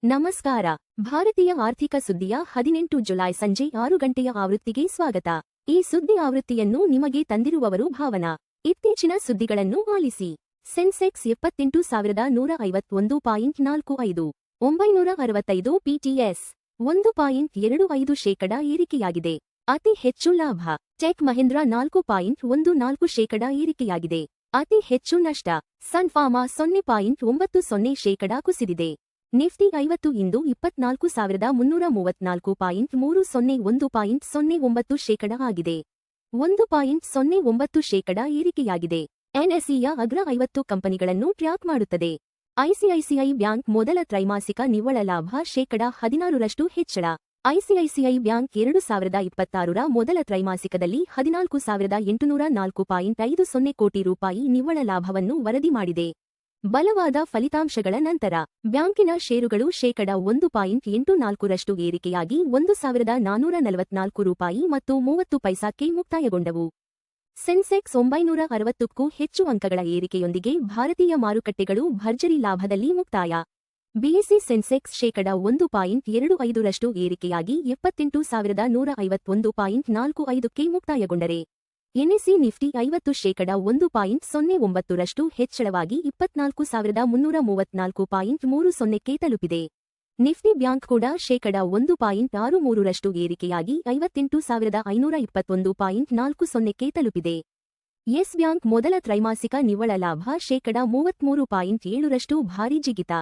ನಮಸ್ಕಾರ. ಭಾರತೀಯ ಆರ್ಥಿಕ ಸುದ್ದಿಯ 18 ಜುಲೈ ಸಂಜೆ 6 ಗಂಟೆಯ ಆವೃತ್ತಿಗೆ ಸ್ವಾಗತ. ಈ ಸುದ್ದಿ ಆವೃತ್ತಿಯನ್ನು ನಿಮಗೆ ತಂದಿರುವವರು ಭಾವನಾ. ಇತ್ತೀಚಿನ ಸುದ್ದಿಗಳನ್ನು ಆಲಿಸಿ. ಸೆನ್ಸೆಕ್ಸ್ 78,151.45 965 ಪಿಟಿಎಸ್ 1.25% ಏರಿಕೆಯಾಗಿದೆ. ಅತಿ ಹೆಚ್ಚು ಲಾಭ. ಟೆಕ್ ಮಹಿಂದ್ರಾ 4.14% ಏರಿಕೆಯಾಗಿದೆ. ಅತಿ ಹೆಚ್ಚು ನಷ್ಟ. ಸನ್ ಫಾರ್ಮಾ 0.90% ಕುಸಿದಿದೆ. ನಿಫ್ಟಿ 50 ಇಂದು 24,334.301.09% ಆಗಿದೆ. 1.09% ಏರಿಕೆಯಾಗಿದೆ. ಎನ್ಎಸ್ಇಯ ಅಗ್ರ 50 ಕಂಪನಿಗಳನ್ನು ಟ್ರ್ಯಾಕ್ ಮಾಡುತ್ತದೆ. ಐಸಿಐಸಿಐ ಬ್ಯಾಂಕ್ ಮೊದಲ ತ್ರೈಮಾಸಿಕ ನಿವ್ವಳ ಲಾಭ %16 ಹೆಚ್ಚಳ. ಐಸಿಐಸಿಐ ಬ್ಯಾಂಕ್ 2026ರ ಮೊದಲ ತ್ರೈಮಾಸಿಕದಲ್ಲಿ 14,804.50 ಕೋಟಿ ರೂಪಾಯಿ ನಿವ್ವಳ ಲಾಭವನ್ನು ವರದಿ ಮಾಡಿದೆ. ಬಲವಾದ ಫಲಿತಾಂಶಗಳ ನಂತರ ಬ್ಯಾಂಕಿನ ಷೇರುಗಳು %1.84 ಏರಿಕೆಯಾಗಿ ₹1,444.30 ಮುಕ್ತಾಯಗೊಂಡವು. ಸೆನ್ಸೆಕ್ಸ್ 960ಕ್ಕೂ ಹೆಚ್ಚು ಅಂಕಗಳ ಏರಿಕೆಯೊಂದಿಗೆ ಭಾರತೀಯ ಮಾರುಕಟ್ಟೆಗಳು ಭರ್ಜರಿ ಲಾಭದಲ್ಲಿ ಮುಕ್ತಾಯ. ಬಿಎಸ್ಇ ಸೆನ್ಸೆಕ್ಸ್ %1.25 ಏರಿಕೆಯಾಗಿ 78,151.45ಕ್ಕೆ ಮುಕ್ತಾಯಗೊಂಡರೆ ಎನ್ಎಸ್ಇ ನಿಫ್ಟಿ 50 %1.09 ಹೆಚ್ಚಳವಾಗಿ 24,334.30ಕ್ಕೆ ತಲುಪಿದೆ. ನಿಫ್ಟಿ ಬ್ಯಾಂಕ್ ಕೂಡ %1.63 ಏರಿಕೆಯಾಗಿ 58,521.40ಕ್ಕೆ ತಲುಪಿದೆ. ಯೆಸ್ ಬ್ಯಾಂಕ್ ಮೊದಲ ತ್ರೈಮಾಸಿಕ ನಿವ್ವಳ ಲಾಭ %33.7 ಭಾರೀ ಜಿಗಿತ.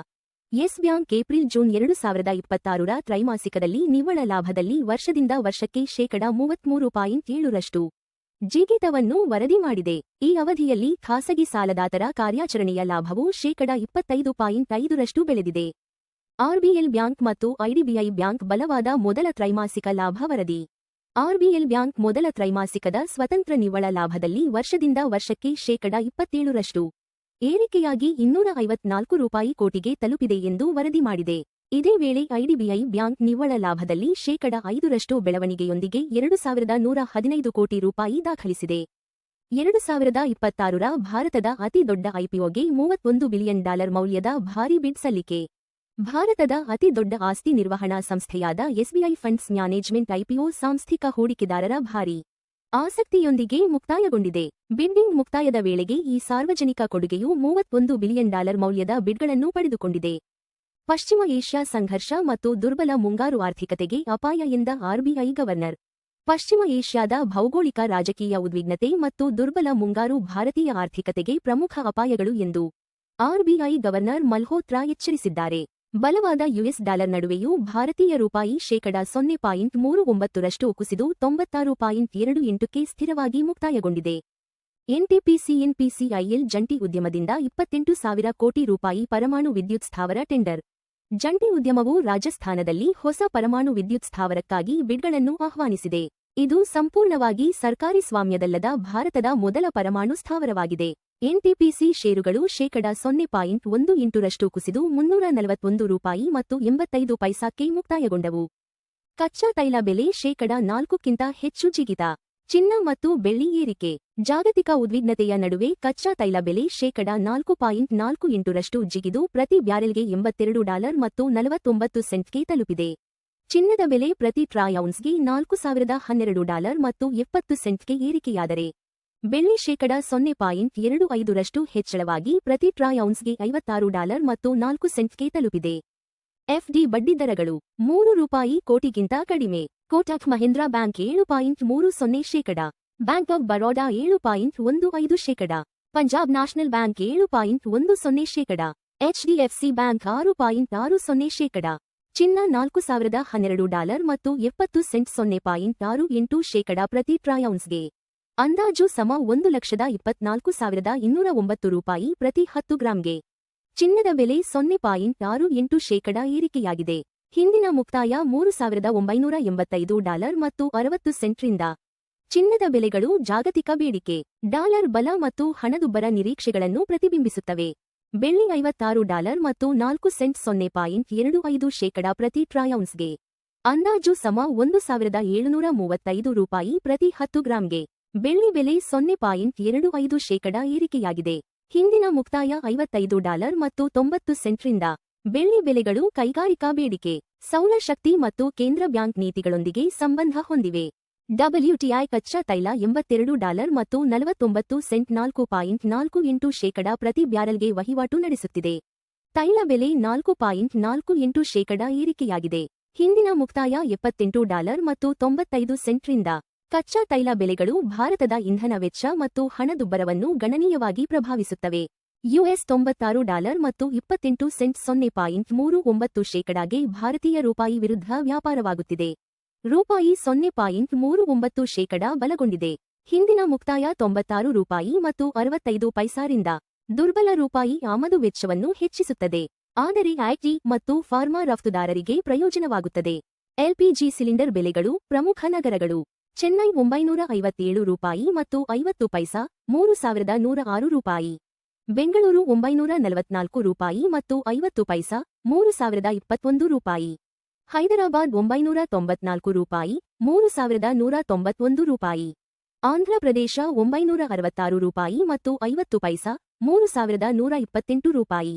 ಯೆಸ್ ಬ್ಯಾಂಕ್ ಏಪ್ರಿಲ್-ಜೂನ್ 2026ರ ತ್ರೈಮಾಸಿಕದಲ್ಲಿ ನಿವ್ವಳ ಲಾಭದಲ್ಲಿ ವರ್ಷದಿಂದ ವರ್ಷಕ್ಕೆ %33.7 ಜಿಗಿತವನ್ನು ವರದಿ ಮಾಡಿದೆ. ಈ ಅವಧಿಯಲ್ಲಿ ಖಾಸಗಿ ಸಾಲದಾತರ ಕಾರ್ಯಾಚರಣೆಯ ಲಾಭವು %25.5 ಬೆಳೆದಿದೆ. ಆರ್ಬಿಎಲ್ ಬ್ಯಾಂಕ್ ಮತ್ತು ಐಡಿಬಿಐ ಬ್ಯಾಂಕ್ ಬಲವಾದ ಮೊದಲ ತ್ರೈಮಾಸಿಕ ಲಾಭ ವರದಿ. ಆರ್ಬಿಎಲ್ ಬ್ಯಾಂಕ್ ಮೊದಲ ತ್ರೈಮಾಸಿಕದ ಸ್ವತಂತ್ರ ನಿವ್ವಳ ಲಾಭದಲ್ಲಿ ವರ್ಷದಿಂದ ವರ್ಷಕ್ಕೆ %27 ಏರಿಕೆಯಾಗಿ ₹254 ಕೋಟಿಗೆ ತಲುಪಿದೆ ಎಂದು ವರದಿ ಮಾಡಿದೆ. ಇದೇ ವೇಳೆ ಐಡಿಬಿಐ ಬ್ಯಾಂಕ್ ನಿವ್ವಳ ಲಾಭದಲ್ಲಿ %5 ಬೆಳವಣಿಗೆಯೊಂದಿಗೆ ₹2,115 ಕೋಟಿ ದಾಖಲಿಸಿದೆ. 2026ರ ಭಾರತದ ಅತಿ ದೊಡ್ಡ ಐಪಿಒಗೆ $31 ಬಿಲಿಯನ್ ಮೌಲ್ಯದ ಭಾರೀ ಬಿಡ್ ಸಲ್ಲಿಕೆ. ಭಾರತದ ಅತಿ ದೊಡ್ಡ ಆಸ್ತಿ ನಿರ್ವಹಣಾ ಸಂಸ್ಥೆಯಾದ ಎಸ್ಬಿಐ ಫಂಡ್ಸ್ ಮ್ಯಾನೇಜ್ಮೆಂಟ್ ಐಪಿಒ ಸಾಂಸ್ಥಿಕ ಹೂಡಿಕೆದಾರರ ಭಾರೀ ಆಸಕ್ತಿಯೊಂದಿಗೆ ಮುಕ್ತಾಯಗೊಂಡಿದೆ. ಬಿಡ್ಡಿಂಗ್ ಮುಕ್ತಾಯದ ವೇಳೆಗೆ ಈ ಸಾರ್ವಜನಿಕ ಕೊಡುಗೆಯು $31 ಬಿಲಿಯನ್ ಮೌಲ್ಯದ ಬಿಡ್ಗಳನ್ನು ಪಡೆದುಕೊಂಡಿದೆ. ಪಶ್ಚಿಮ ಏಷ್ಯಾ ಸಂಘರ್ಷ ಮತ್ತು ದುರ್ಬಲ ಮುಂಗಾರು ಆರ್ಥಿಕತೆಗೆ ಅಪಾಯ ಎಂದ ಆರ್ಬಿಐ ಗವರ್ನರ್. ಪಶ್ಚಿಮ ಏಷ್ಯಾದ ಭೌಗೋಳಿಕ ರಾಜಕೀಯ ಉದ್ವಿಗ್ನತೆ ಮತ್ತು ದುರ್ಬಲ ಮುಂಗಾರು ಭಾರತೀಯ ಆರ್ಥಿಕತೆಗೆ ಪ್ರಮುಖ ಅಪಾಯಗಳು ಎಂದು ಆರ್ಬಿಐ ಗವರ್ನರ್ ಮಲ್ಹೋತ್ರಾ ಎಚ್ಚರಿಸಿದ್ದಾರೆ. ಬಲವಾದ ಯುಎಸ್ ಡಾಲರ್ ನಡುವೆಯೂ ಭಾರತೀಯ ರೂಪಾಯಿ %0.39 ಕುಸಿದು 96.28ಕ್ಕೆ ಸ್ಥಿರವಾಗಿ ಮುಕ್ತಾಯಗೊಂಡಿದೆ. ಎನ್ಟಿಪಿಸಿ-ಎನ್ಪಿಸಿಐಎಲ್ ಜಂಟಿ ಉದ್ಯಮದಿಂದ 28,000 ಕೋಟಿ ರೂಪಾಯಿ ಪರಮಾಣು ವಿದ್ಯುತ್ ಸ್ಥಾವರ ಟೆಂಡರ್. ಜಂಟಿ ಉದ್ಯಮವು ರಾಜಸ್ಥಾನದಲ್ಲಿ ಹೊಸ ಪರಮಾಣು ವಿದ್ಯುತ್ ಸ್ಥಾವರಕ್ಕಾಗಿ ಬಿಡ್ಗಳನ್ನು ಆಹ್ವಾನಿಸಿದೆ. ಇದು ಸಂಪೂರ್ಣವಾಗಿ ಸರ್ಕಾರಿ ಸ್ವಾಮ್ಯದಲ್ಲದ ಭಾರತದ ಮೊದಲ ಪರಮಾಣು ಸ್ಥಾವರವಾಗಿದೆ. ಎನ್ಟಿಪಿಸಿ ಷೇರುಗಳು %0.18 ಕುಸಿದು ₹341.85ಕ್ಕೆ ಮುಕ್ತಾಯಗೊಂಡವು. ಕಚ್ಚಾ ತೈಲ ಬೆಲೆ %4ಕ್ಕಿಂತ ಹೆಚ್ಚು ಜಿಗಿತ. ಚಿನ್ನ ಮತ್ತು ಬೆಳ್ಳಿ ಏರಿಕೆ. ಜಾಗತಿಕ ಉದ್ವಿಗ್ನತೆಯ ನಡುವೆ ಕಚ್ಚಾ ತೈಲ ಬೆಲೆ $4.48 ಜಿಗಿದು ಪ್ರತಿ ಬ್ಯಾರೆಲ್ಗೆ $82.49ಗೆ ತಲುಪಿದೆ. ಚಿನ್ನದ ಬೆಲೆ ಪ್ರತಿ ಟ್ರಾಯ್ ಔನ್ಸ್ಗೆ $4,012.70ಗೆ ಏರಿಕೆಯಾದರೆ ಬೆಳ್ಳಿ %0.25 ಹೆಚ್ಚಳವಾಗಿ ಪ್ರತಿ ಟ್ರಾಯ್ ಔನ್ಸ್ಗೆ $56.04ಗೆ ತಲುಪಿದೆ. ಎಫ್ಡಿ ಬಡ್ಡಿದರಗಳು ₹3 ಕೋಟಿಗಿಂತ ಕಡಿಮೆ. Kotak Mahindra bank 7.30%, bank of Baroda 7.15%, Punjab national bank 7.10%, HDFC bank 6.60%. ಚಿನ್ನ $4,012 ಮತ್ತು 70 ಸೆಂಟ್ $0.68 ಪ್ರತಿ ಟ್ರಾಯ್ ಔನ್ಸ್ಗೆ. ಅಂದಾಜು ಸಮ $1,24,209 ಪ್ರತಿ 10 ಗ್ರಾಂಗೆ. ಚಿನ್ನದ ಬೆಲೆ $0.68 ಏರಿಕೆಯಾಗಿದೆ. ಹಿಂದಿನ ಮುಕ್ತಾಯ $3,985 ಮತ್ತು 60 ಸೆಂಟ್ರಿಂದ. ಚಿನ್ನದ ಬೆಲೆಗಳು ಜಾಗತಿಕ ಬೇಡಿಕೆ, ಡಾಲರ್ ಬಲ ಮತ್ತು ಹಣದುಬ್ಬರ ನಿರೀಕ್ಷೆಗಳನ್ನು ಪ್ರತಿಬಿಂಬಿಸುತ್ತವೆ. ಬೆಳ್ಳಿ $56 ಮತ್ತು 4 ಸೆಂಟ್ $0.25 ಪ್ರತಿ ಟ್ರಾಯ್ ಔನ್ಸ್ಗೆ. ಅಂದಾಜು ಸಮ $1,735 ಪ್ರತಿ 10 ಗ್ರಾಂಗೆ. ಬೆಳ್ಳಿ ಬೆಲೆ $0.25 ಏರಿಕೆಯಾಗಿದೆ. ಹಿಂದಿನ ಮುಕ್ತಾಯ $55 ಮತ್ತು 90 ಸೆಂಟ್ರಿಂದ. ಬೆಳ್ಳಿ ಬೆಲೆಗಳು ಕೈಗಾರಿಕಾ ಬೇಡಿಕೆ, ಸೌರಶಕ್ತಿ ಮತ್ತು ಕೇಂದ್ರ ಬ್ಯಾಂಕ್ ನೀತಿಗಳೊಂದಿಗೆ ಸಂಬಂಧ ಹೊಂದಿವೆ. WTI ಕಚ್ಚಾ ತೈಲ $82 ಮತ್ತು 49 ಸೆಂಟ್ 4.48% ಪ್ರತಿ ಬ್ಯಾರೆಲ್ಗೆ ವಹಿವಾಟು ನಡೆಸುತ್ತಿದೆ. ತೈಲ ಬೆಲೆ 4.48% ಏರಿಕೆಯಾಗಿದೆ. ಹಿಂದಿನ ಮುಕ್ತಾಯ $78 ಮತ್ತು 95 ಸೆಂಟ್ರಿಂದ. ಕಚ್ಚಾ ತೈಲ ಬೆಲೆಗಳು ಭಾರತದ ಇಂಧನ ವೆಚ್ಚ ಮತ್ತು ಹಣದುಬ್ಬರವನ್ನು ಗಣನೀಯವಾಗಿ ಪ್ರಭಾವಿಸುತ್ತವೆ. US $96 ಮತ್ತು 28 ಸೆಂಟ್ 0.39%ಗೆ ಭಾರತೀಯ ರೂಪಾಯಿ ವಿರುದ್ಧ ವ್ಯಾಪಾರವಾಗುತ್ತಿದೆ. ರೂಪಾಯಿ 0.39% ಬಲಗೊಂಡಿದೆ. ಹಿಂದಿನ ಮುಕ್ತಾಯ $96 ಮತ್ತು 65 ಪೈಸಾರಿಂದ. ದುರ್ಬಲ ರೂಪಾಯಿ ಆಮದು ವೆಚ್ಚವನ್ನು ಹೆಚ್ಚಿಸುತ್ತದೆ, ಆದರೆ ಐಟಿ ಮತ್ತು ಫಾರ್ಮಾ ರಫ್ತುದಾರರಿಗೆ ಪ್ರಯೋಜನವಾಗುತ್ತದೆ. LPG ಸಿಲಿಂಡರ್ ಬೆಲೆಗಳು ಪ್ರಮುಖ ನಗರಗಳು. ಚೆನ್ನೈ $957 ಮತ್ತು 50 ಪೈಸಾ, $3,106. ಬೆಂಗಳೂರು $944 ಮತ್ತು 50 ಪೈಸಾ, $3,021. ಹೈದರಾಬಾದ್ $994, $3,191. ಆಂಧ್ರಪ್ರದೇಶ $966 ಮತ್ತು 50 ಪೈಸಾ, $3,128.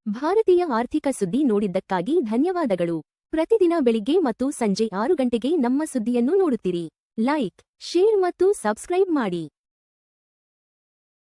ಭಾರತೀಯ ಆರ್ಥಿಕ ಸುದ್ದಿ ನೋಡಿದ್ದಕ್ಕಾಗಿ ಧನ್ಯವಾದಗಳು. ಪ್ರತಿದಿನ ಬೆಳಿಗ್ಗೆ ಮತ್ತು ಸಂಜೆ 6 ಗಂಟೆಗೆ ನಮ್ಮ ಸುದ್ದಿಯನ್ನು ನೋಡುತ್ತೀರಿ. ಲೈಕ್, ಶೇರ್ ಮತ್ತು ಸಬ್ಸ್ಕ್ರೈಬ್ ಮಾಡಿ.